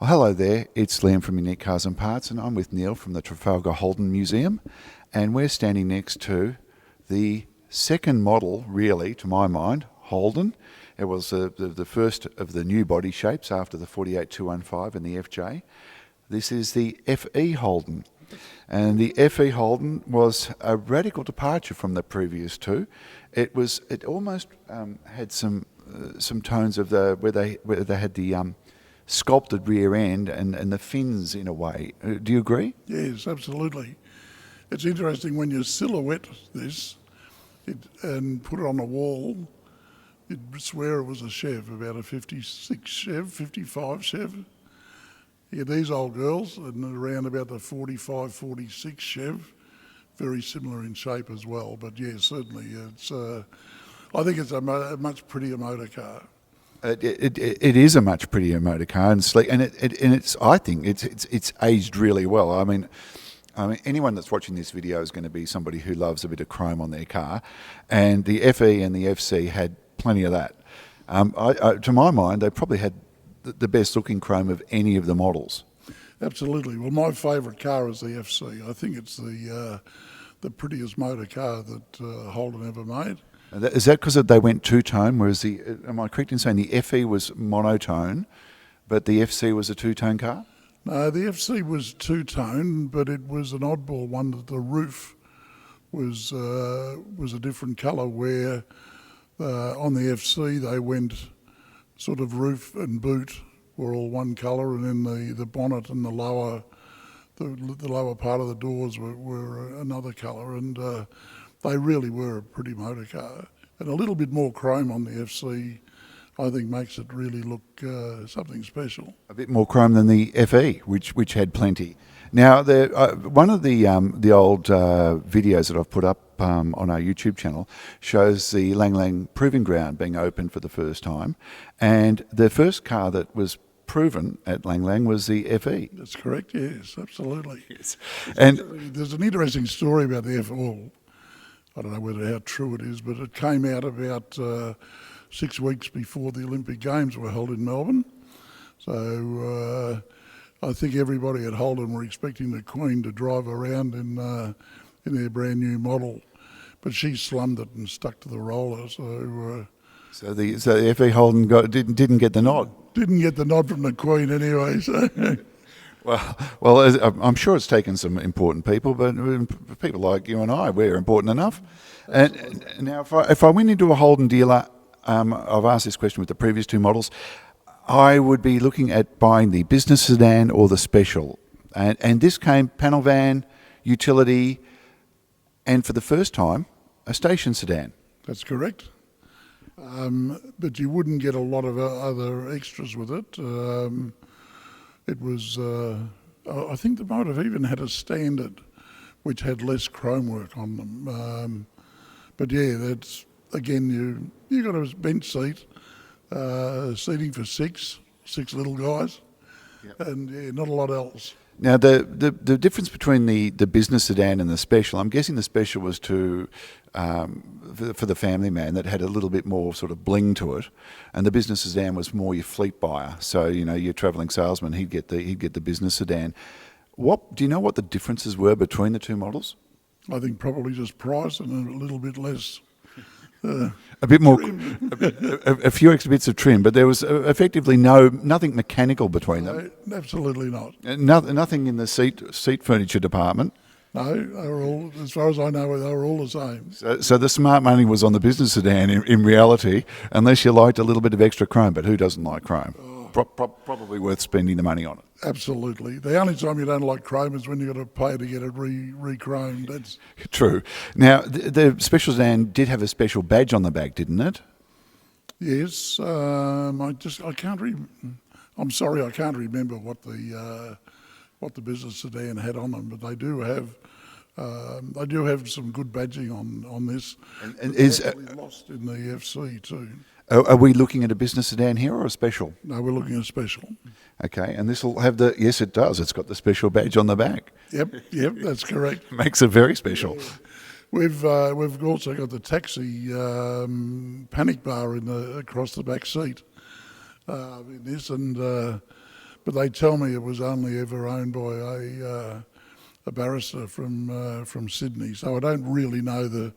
Well, hello there, it's Liam from Unique Cars and Parts, and I'm with Neil from the Trafalgar Holden Museum, and we're standing next to the second model, really, to my mind, Holden. It was the first of the new body shapes after the 48215 and the FJ. This is the FE Holden, and the FE Holden was a radical departure from the previous two. It almost had some tones of where they had the sculpted rear end and the fins in a way. Do you agree? Yes, absolutely. It's interesting when you silhouette this and put it on a wall, you'd swear it was a Chev, about a 56 Chev, 55 Chev. You get these old girls and around about the 45, 46 Chev, very similar in shape as well. But yeah, certainly I think it's a much prettier motor car. It is a much prettier motor car and sleek, and I think it's aged really well. I mean, anyone that's watching this video is going to be somebody who loves a bit of chrome on their car, and the FE and the FC had plenty of that. To my mind, they probably had the best looking chrome of any of the models. Absolutely. Well, my favourite car is the FC. I think it's the prettiest motor car that Holden ever made. Is that because they went two-tone, whereas am I correct in saying the FE was monotone, but the FC was a two-tone car? No, the FC was two-tone, but it was an oddball one that the roof was a different colour, where on the FC they went sort of roof and boot were all one colour, and then the bonnet and the lower part of the doors were another colour, and they really were a pretty motor car. And a little bit more chrome on the FC, I think, makes it really look something special. A bit more chrome than the FE, which had plenty. Now, one of the old videos that I've put up on our YouTube channel shows the Lang Lang Proving Ground being opened for the first time, and the first car that was proven at Lang Lang was the FE. That's correct, yes, absolutely. Yes. And there's an interesting story about the FE. I don't know how true it is, but it came out about 6 weeks before the Olympic Games were held in Melbourne. So I think everybody at Holden were expecting the Queen to drive around in their brand new model, but she slummed it and stuck to the roller. So the FE Holden didn't get the nod. Didn't get the nod from the Queen anyway. So. Well, I'm sure it's taken some important people, but people like you and I, we're important enough. And now, if I went into a Holden dealer, I've asked this question with the previous two models, I would be looking at buying the business sedan or the special. And this came panel van, utility, and for the first time, a station sedan. That's correct. But you wouldn't get a lot of other extras with it. It was, I think the motor even had a standard which had less chrome work on them. But yeah, that's, again, you got a bench seat, seating for six little guys, yep. And yeah, not a lot else. Now, the difference between the business sedan and the special, I'm guessing the special was for the family man that had a little bit more sort of bling to it, and the business sedan was more your fleet buyer. So, your travelling salesman, he'd get the business sedan. Do you know what the differences were between the two models? I think probably just price and a little bit less. A bit more, a few extra bits of trim, but there was effectively nothing mechanical between them. No, absolutely not. Nothing in the seat furniture department. No, they were all, as far as I know, they were all the same. So the smart money was on the business sedan in reality, unless you liked a little bit of extra chrome. But who doesn't like chrome? Probably worth spending the money on it. Absolutely. The only time you don't like chrome is when you've got to pay to get it re-chromed. That's true. Now, the special sedan did have a special badge on the back, didn't it? Yes. I can't. I'm sorry, I can't remember what the business sedan had on them, but they do have some good badging on this. And is lost in the FC too. Are we looking at a business sedan here or a special? No, we're looking at a special. Okay, and this will have yes, it does. It's got the special badge on the back. Yep, that's correct. Makes it very special. Yeah. We've also got the taxi panic bar across the back seat in this, and but they tell me it was only ever owned by a barrister from Sydney. So I don't really know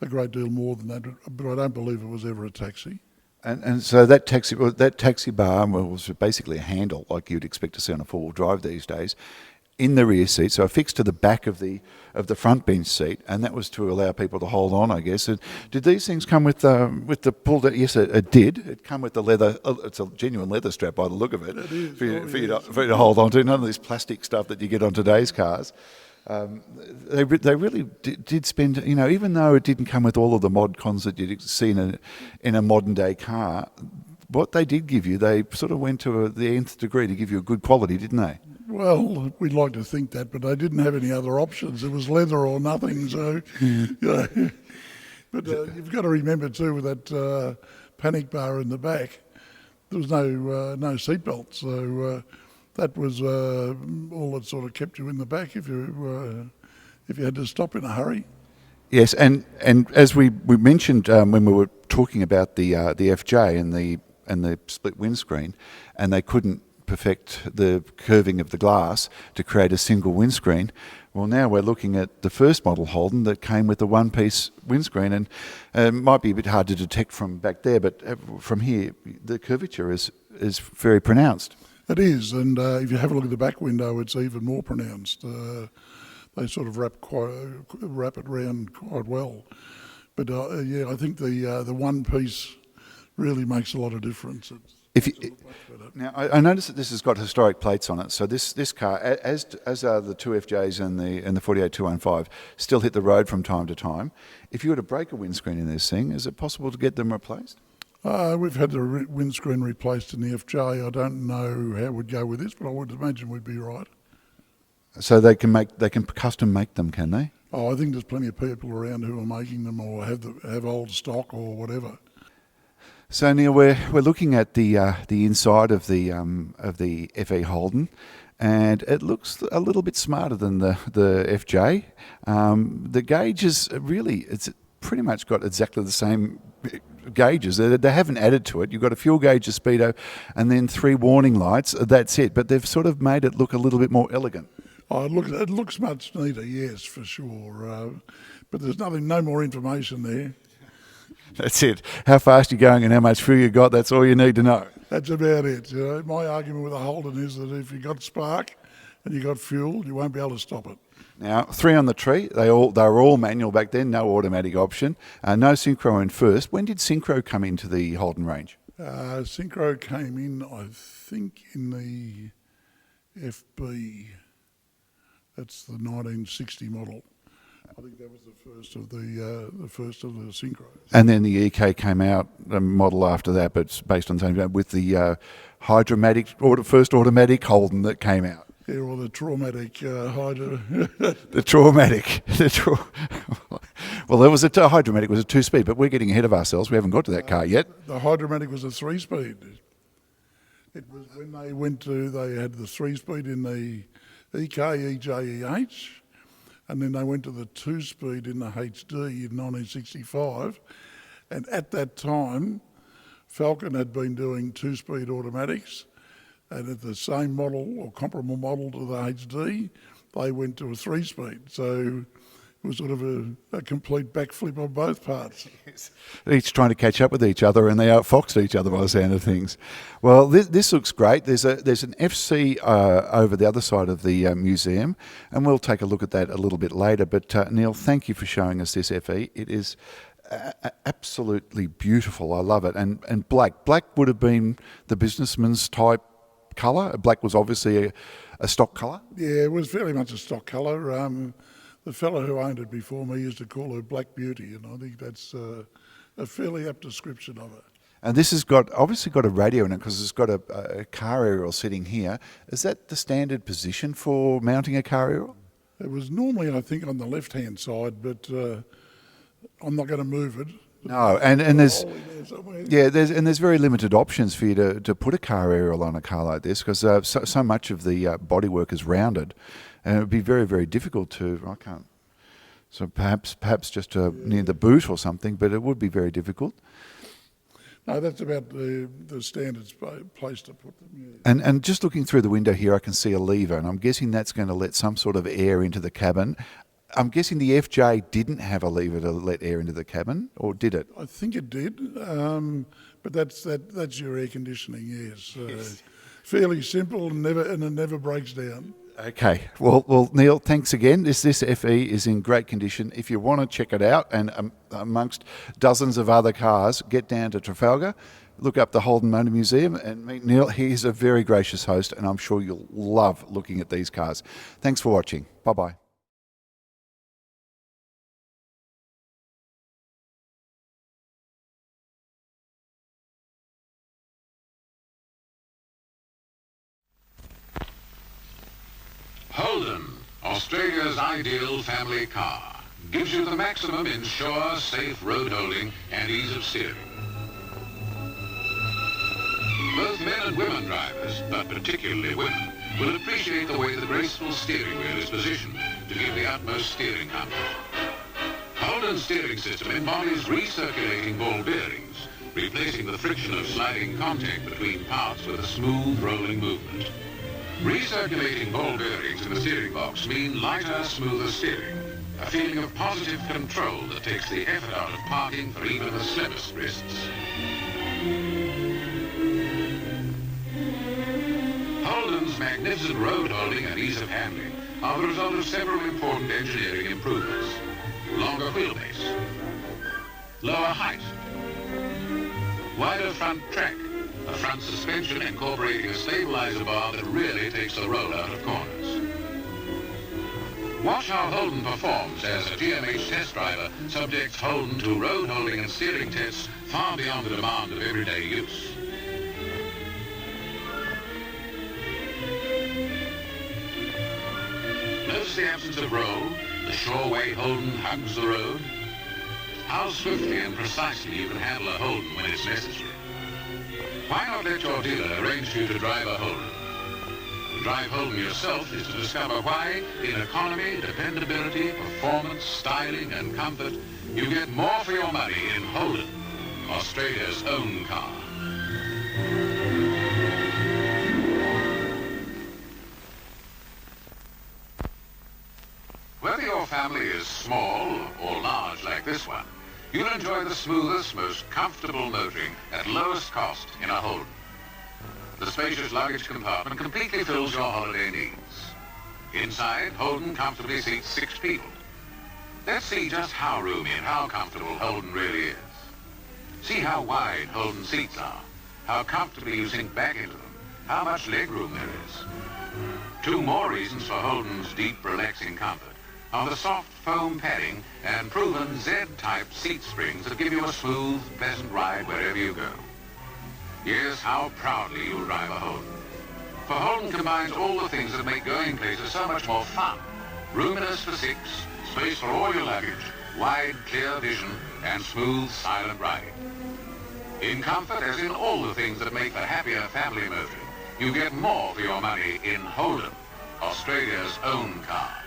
a great deal more than that, but I don't believe it was ever a taxi. And so that taxi bar was basically a handle like you'd expect to see on a four-wheel drive these days, in the rear seat, so affixed to the back of the front bench seat, and that was to allow people to hold on, I guess. And did these things come with the pull? Yes, it did. It come with the leather. It's a genuine leather strap by the look of it. It is. For you to hold on to. None of this plastic stuff that you get on today's cars. They really did spend, even though it didn't come with all of the mod cons that you'd see in a modern day car, what they did give you, they sort of went to the nth degree to give you a good quality, didn't they? Well, we'd like to think that, but they didn't have any other options. It was leather or nothing. So, But you've got to remember too, with that panic bar in the back, there was no seatbelt. So that was all that sort of kept you in the back if you had to stop in a hurry. Yes, and as we mentioned when we were talking about the FJ and the split windscreen, and they couldn't perfect the curving of the glass to create a single windscreen. Well, now we're looking at the first model Holden that came with a one-piece windscreen, and it might be a bit hard to detect from back there, but from here the curvature is very pronounced. It is, and if you have a look at the back window, it's even more pronounced. They sort of wrap it round quite well. But I think the one piece really makes a lot of difference. Now, I noticed that this has got historic plates on it. So this car, as are the two FJs and the 48215, still hit the road from time to time. If you were to break a windscreen in this thing, is it possible to get them replaced? We've had the windscreen replaced in the FJ. I don't know how we'd go with this, but I would imagine we'd be right. So they can custom make them, can they? Oh, I think there's plenty of people around who are making them or have old stock or whatever. So Neil, we're looking at the inside of the FE Holden, and it looks a little bit smarter than the FJ. The gauges it's pretty much got exactly the same gauges. They haven't added to it. You've got a fuel gauge, a speedo, and then 3 warning lights. That's it. But they've sort of made it look a little bit more elegant. Oh, it looks much neater, yes, for sure. But there's no more information there. That's it. How fast you're going and how much fuel you got, that's all you need to know. That's about it. My argument with a Holden is that if you got spark and you got fuel, you won't be able to stop it. Now, 3 on the tree. They were all manual back then, no automatic option. No synchro in first. When did synchro come into the Holden range? Synchro came in, I think, in the FB. That's the 1960 model. I think that was the first of the synchros. And then the EK came out, a model after that, but it's based on the same, with the first automatic Holden that came out. Yeah, or the traumatic hydro. The traumatic. Well, there was a hydromatic was a 2-speed, but we're getting ahead of ourselves. We haven't got to that car yet. The hydromatic was a 3-speed. It was when they had the 3-speed in the EK, EJ, EH. And then they went to the 2-speed in the HD in 1965. And at that time, Falcon had been doing 2-speed automatics. And at the same model or comparable model to the HD, they went to a 3-speed. So it was sort of a complete backflip on both parts. Yes. Each trying to catch up with each other, and they outfoxed each other by the sound of things. Well, this looks great. There's an FC over the other side of the museum, and we'll take a look at that a little bit later. But Neil, thank you for showing us this FE. It is absolutely beautiful. I love it. And black would have been the businessman's type colour. Black was obviously a stock colour. Yeah, it was very much a stock colour. The fellow who owned it before me used to call her Black Beauty, and I think that's a fairly apt description of it. And this has obviously got a radio in it because it's got a car aerial sitting here. Is that the standard position for mounting a car aerial? It was normally, I think, on the left-hand side, but I'm not going to move it. No, and there's very limited options for you to put a car aerial on a car like this because so much of the bodywork is rounded, and it would be very, very difficult to. I can't. So perhaps just near the boot or something, but it would be very difficult. No, that's about the standard place to put them. Yeah. And just looking through the window here, I can see a lever, and I'm guessing that's going to let some sort of air into the cabin. I'm guessing the FJ didn't have a lever to let air into the cabin, or did it? I think it did, but that's your air conditioning, yes. Yes. Fairly simple and it never breaks down. Okay. Well, Neil, thanks again. This FE is in great condition. If you want to check it out, and amongst dozens of other cars, get down to Trafalgar, look up the Holden Motor Museum and meet Neil. He's a very gracious host, and I'm sure you'll love looking at these cars. Thanks for watching. Bye-bye. Holden, Australia's ideal family car, gives you the maximum in sure, safe road holding and ease of steering. Both men and women drivers, but particularly women, will appreciate the way the graceful steering wheel is positioned to give the utmost steering comfort. Holden's steering system embodies recirculating-ball bearings, replacing the friction of sliding contact between parts with a smooth rolling movement. Recirculating ball bearings in the steering box mean lighter, smoother steering, a feeling of positive control that takes the effort out of parking for even the slimmest wrists. Holden's magnificent road holding and ease of handling are the result of several important engineering improvements. Longer wheelbase, lower height, wider front track, a front suspension incorporating a stabiliser bar that really takes the roll out of corners. Watch how Holden performs as a GMH test driver subjects Holden to road holding and steering tests far beyond the demand of everyday use. Notice the absence of roll, the sure way Holden hugs the road. How swiftly and precisely you can handle a Holden when it's necessary. Why not let your dealer arrange for you to drive a Holden? To drive Holden yourself is to discover why, in economy, dependability, performance, styling, and comfort, you get more for your money in Holden, Australia's own car. Whether your family is small or large like this one, you'll enjoy the smoothest, most comfortable motoring at lowest cost in a Holden. The spacious luggage compartment completely fills your holiday needs. Inside, Holden comfortably seats 6 people. Let's see just how roomy and how comfortable Holden really is. See how wide Holden seats are, how comfortably you sink back into them, how much leg room there is. 2 more reasons for Holden's deep, relaxing comfort are the soft foam padding and proven Z-type seat springs that give you a smooth, pleasant ride wherever you go. Yes, how proudly you'll drive a Holden. For Holden combines all the things that make going places so much more fun. Roominess for 6, space for all your luggage, wide, clear vision, and smooth, silent riding. In comfort, as in all the things that make for happier family motoring, you get more for your money in Holden, Australia's own car.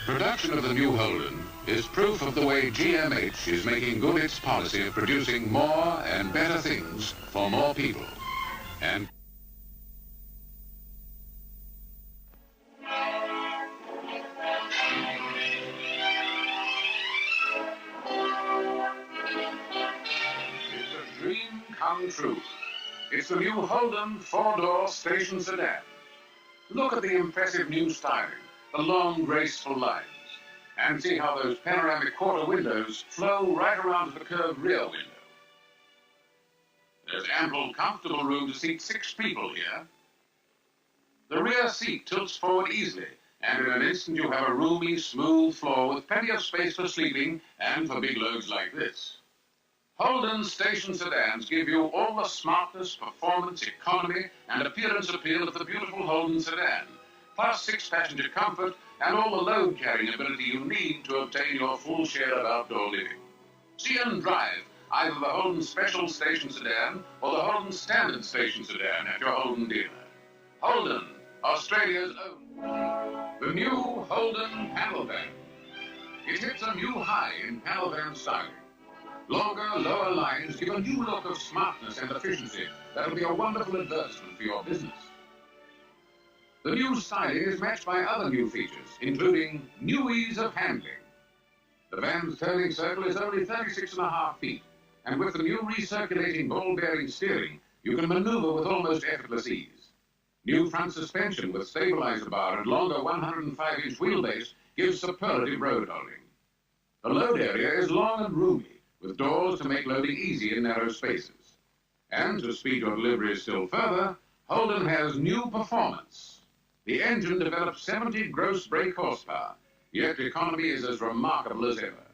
Production of the new Holden is proof of the way GMH is making good its policy of producing more and better things for more people. And it's a dream come true. It's the new Holden 4-door station sedan. Look at the impressive new styling, the long, graceful lines, and see how those panoramic quarter windows flow right around to the curved rear window. There's ample, comfortable room to seat 6 people here. The rear seat tilts forward easily, and in an instant you have a roomy, smooth floor with plenty of space for sleeping and for big loads like this. Holden station sedans give you all the smartness, performance, economy, and appearance appeal of the beautiful Holden sedan, plus 6-passenger comfort and all the load-carrying ability you need to obtain your full share of outdoor living. See and drive either the Holden Special Station Sedan or the Holden Standard Station Sedan at your Holden dealer. Holden, Australia's own. The new Holden panel van. It hits a new high in panel van styling. Longer, lower lines give a new look of smartness and efficiency that'll be a wonderful advertisement for your business. The new styling is matched by other new features, including new ease of handling. The van's turning circle is only 36.5 feet, and with the new recirculating ball-bearing steering, you can maneuver with almost effortless ease. New front suspension with stabiliser bar and longer 105-inch wheelbase gives superlative road holding. The load area is long and roomy, with doors to make loading easy in narrow spaces. And to speed your deliveries still further, Holden has new performance. The engine develops 70 gross brake horsepower, yet economy is as remarkable as ever.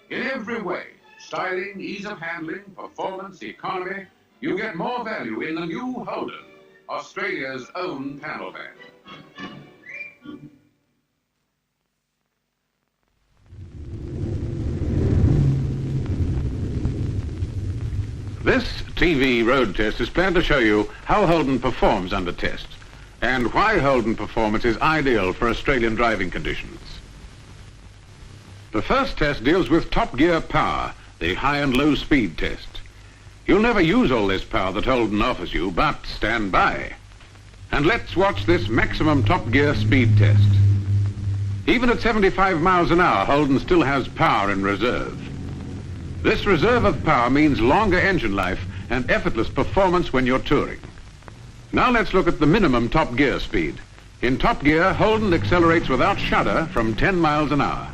In every way, styling, ease of handling, performance, economy, you get more value in the new Holden, Australia's own panel van. This TV road test is planned to show you how Holden performs under test and why Holden performance is ideal for Australian driving conditions. The first test deals with top gear power, the high and low speed test. You'll never use all this power that Holden offers you, but stand by. And let's watch this maximum top gear speed test. Even at 75 miles an hour, Holden still has power in reserve. This reserve of power means longer engine life and effortless performance when you're touring. Now let's look at the minimum top gear speed. In top gear, Holden accelerates without shudder from 10 miles an hour.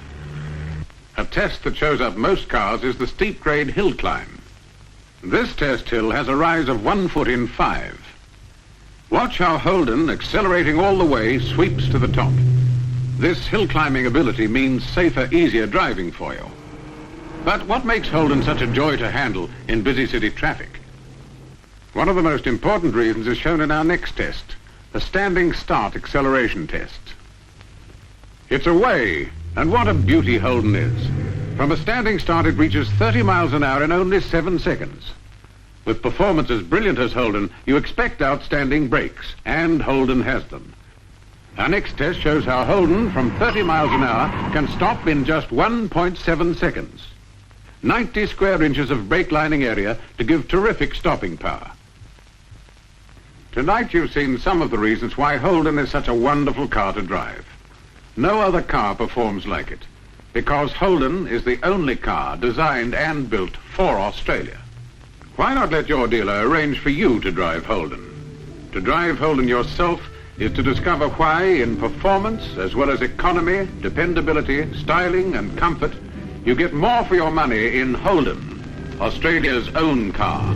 A test that shows up most cars is the steep grade hill climb. This test hill has a rise of 1 foot in 5. Watch how Holden, accelerating all the way, sweeps to the top. This hill climbing ability means safer, easier driving for you. But what makes Holden such a joy to handle in busy city traffic? One of the most important reasons is shown in our next test, the standing start acceleration test. It's away, and what a beauty Holden is. From a standing start, it reaches 30 miles an hour in only 7 seconds. With performance as brilliant as Holden, you expect outstanding brakes, and Holden has them. Our next test shows how Holden, from 30 miles an hour, can stop in just 1.7 seconds. 90 square inches of brake lining area to give terrific stopping power. Tonight you've seen some of the reasons why Holden is such a wonderful car to drive. No other car performs like it, because Holden is the only car designed and built for Australia. Why not let your dealer arrange for you to drive Holden? To drive Holden yourself is to discover why in performance, as well as economy, dependability, styling and comfort, you get more for your money in Holden, Australia's own car.